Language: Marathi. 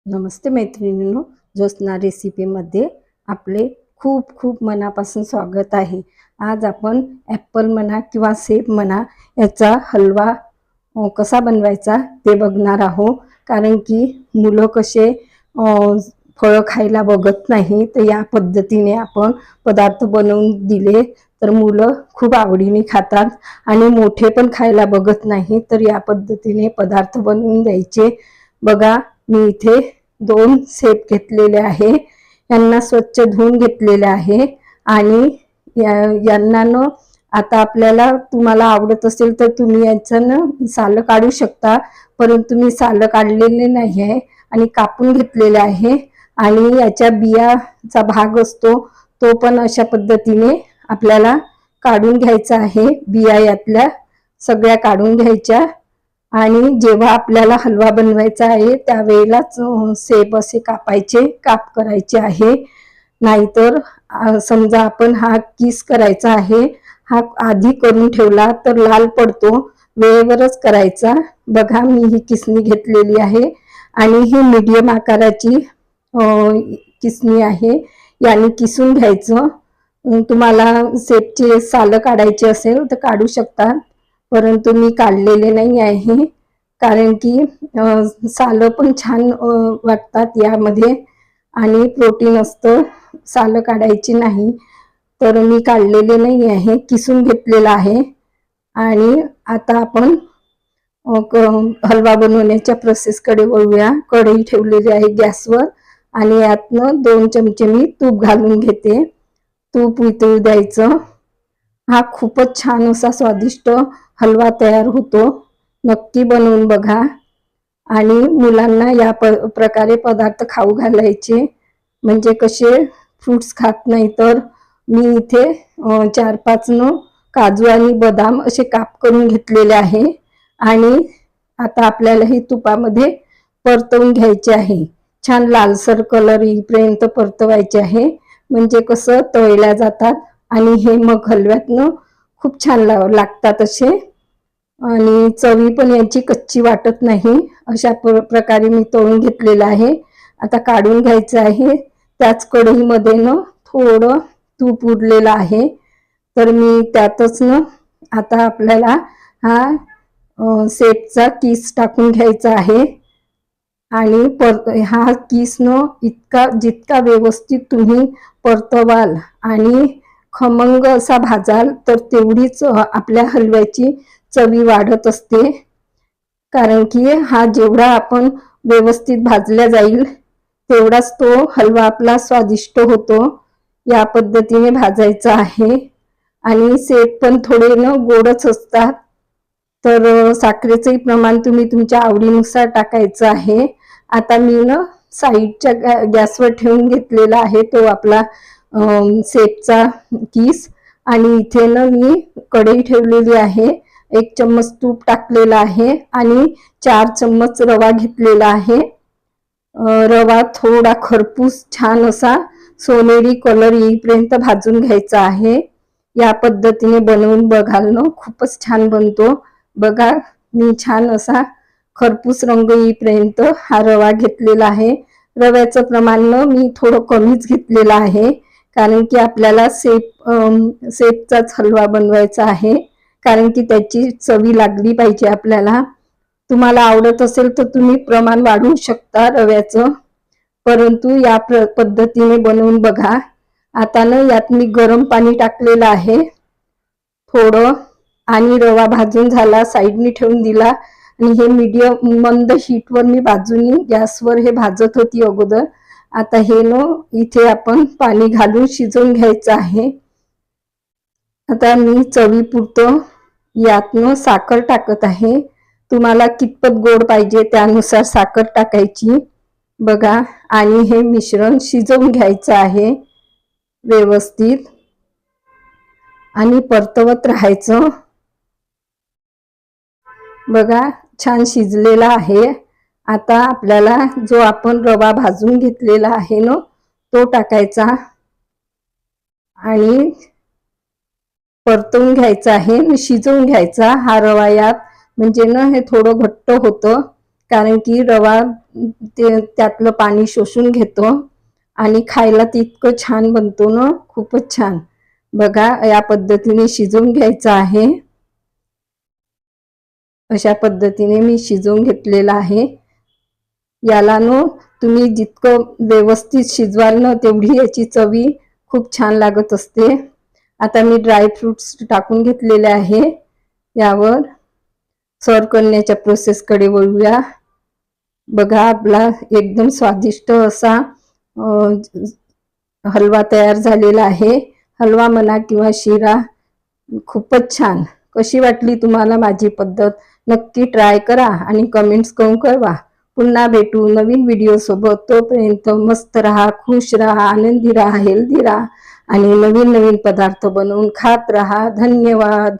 नमस्ते मैत्रिणींनो, ज्योत्स्ना रेसिपीमध्ये आपले खूप खूप मनापासून स्वागत आहे। आज आपण ॲपल म्हणा किंवा सेब म्हणा याचा हलवा कसा बनवायचा ते बघणार आहोत। कारण की मुलं कसे फळं खायला बघत नाही, तर या पद्धतीने आपण पदार्थ बनवून दिले तर मुलं खूप आवडीने खातात आणि मोठे पण खायला बघत नाही। तर या पद्धतीने पदार्थ बनवून द्यायचे। बघा, मी इथे 2 सेब घेतलेले आहे, यांना स्वच्छ धुवून घेतलेले आहे आणि यांना न आता आपल्याला तुम्हाला आवडत असेल तर तुम्ही याचं न सालं काढू शकता, परंतु मी सालं काढलेले नाही आहे आणि कापून घेतलेले आहे। आणि याच्या बियाचा भाग असतो तो पण अशा पद्धतीने आपल्याला काढून घ्यायचा आहे। बिया यातल्या सगळ्या काढून घ्यायच्या आणि जेव्हा आपल्याला हलवा बनवायचा आहे त्यावेळेलाच सेब असे काप करायचे आहे। नाहीतर समजा आपण हा किस करायचा आहे, हा आधी करून ठेवला तर लाल पडतो, वेळेवरच करायचा। बघा, मी ही किसणी घेतलेली आहे आणि ही मीडियम आकाराची किसणी आहे, याने किसून घ्यायचं। तुम्हाला सेबचे सालं काढायचे असेल तर काढू शकता, परंतु मी काढलेले नाही आहे कारण की सालं पण छान वाटतात यामध्ये आणि प्रोटीन असतं, सालं काढायची नाही। तर मी काढलेले नाही आहे, किसून घेतलेला आहे। आणि आता आपण हलवा बनवण्याच्या प्रोसेसकडे वळूया। कढई ठेवलेली आहे गॅसवर आणि यातनं 2 चमचे मी तूप घालून घेते। तूप वितळू द्यायचं। हा खूपच छान असा स्वादिष्ट हलवा तयार होतो, नक्की बनवून बघा। आणि मुलांना या प्रकारे पदार्थ खाऊ घालायचे, म्हणजे कसे फ्रूट्स खात नाही। तर मी इथे 4-5 काजू आणि बदाम असे काप करून घेतलेले आहे आणि आता आपल्याला हे तुपामध्ये परतवून घ्यायचे आहे। छान लालसर कलर येईपर्यंत परतवायचे आहे, म्हणजे कसं तळल्या जातात आणि हे मग हलव्यातनं खूप छान लागतात असे आणि चवी पण याची कच्ची वाटत नाही। अशा प्रकारे मी तळून घेतलेलं आहे। आता काढून घ्यायचं आहे। त्याच कढईमध्ये थोडं तूप उरलेलं आहे, तर मी त्यातच आता आपल्याला हा सेबचा किस टाकून घ्यायचा आहे आणि हा किस जितका व्यवस्थित तुम्ही परतवाल आणि खमंग असा भाजाल तर तेवढीच आपल्या हलव्याची चवी वाढत असते। कारण की हा जेवढा आपण व्यवस्थित भाजला जाईल तेवढाच तो हलवा आपला स्वादिष्ट होतो। या पद्धतीने भाजायचा आहे आणि सेब पण थोडे गोडच असतात, तर साखरेचंही प्रमाण तुम्ही तुमच्या आवडीनुसार टाकायचं आहे। आता मी साईडच्या गॅसवर ठेवून घेतलेला आहे तो आपला सेबचा किस आणि इथे मी कढई ठेवलेली आहे। 1 चम्मच तूप टाकलेला आहे आणि 4 चम्मच रवा घेतलेला आहे। रवा थोडा खरपूस छान असा सोनेरी कलर येईपर्यंत भाजून घ्यायचा आहे। या पद्धतीने बनवून बघाल खूपच छान बनतो। बघा, मी छान असा खरपूस रंग येईपर्यंत हा रवा घेतलेला आहे। रव्याचं प्रमाण मी थोडं कमीच घेतलेलं आहे, कारण की आपल्याला सेबचाच हलवा बनवायचा आहे, कारण की त्याची चवी लागली पाहिजे आपल्याला। तुम्हाला आवडत असेल तर तुम्ही प्रमाण वाढवू शकता रव्याचं, परंतु या पद्धतीने बनवून बघा। आता यात मी गरम पाणी टाकलेलं आहे थोडं आणि रवा भाजून झाला, साईडनी ठेवून दिला आणि हे मीडियम मंद हीटवर मी बाजूनी गॅसवर हे भाजत होती अगोदर। आता हे इथे आपण पाणी घालून शिजवून घ्यायचं आहे। आता मी चवीपुरतं यातनं साखर टाकत आहे, तुम्हाला कितपत गोड पाहिजे त्यानुसार साखर टाकायची। बघा, आणि हे मिश्रण शिजवून घ्यायचं आहे व्यवस्थित आणि परतवत राहायचं। बघा, छान शिजलेला आहे। आता आपल्याला जो आपण रवा भाजून घेतलेला आहे तो टाकायचा आणि परतवून घ्यायचा आहे, शिजवून घ्यायचा हा रवा यात, म्हणजे हे थोडं घट्ट होतं कारण की रवा त्यातलं पाणी शोषून घेतो आणि खायला तितकं छान बनतो ना, खूपच छान. बघा या पद्धतीने शिजवून घ्यायचं आहे. अशा पद्धतीने मी शिजवून घेतलेला आहे. याला तुम्ही जितकं व्यवस्थित शिजवाल ना तेवढी याची चवी खूप छान लागत असते. आता मी ड्रायफ्रुट्स टाकून घेतलेले आहे. यावर सर्व करण्याच्या प्रोसेसकडे वळूया. बघा आपला एकदम स्वादिष्ट असा हलवा तयार झालेला आहे. हलवा म्हणा किंवा शिरा, खूपच छान. कशी वाटली तुम्हाला माझी पद्धत? नक्की ट्राय करा आणि कमेंट्स करून कळवा. पुन्हा भेटू नवीन व्हिडिओ सोबत. तोपर्यंत मस्त राहा, खुश राहा, आनंदी राहा, हेल्दी राहा आणि नवीन नवीन पदार्थ बनवून खात राहा. धन्यवाद.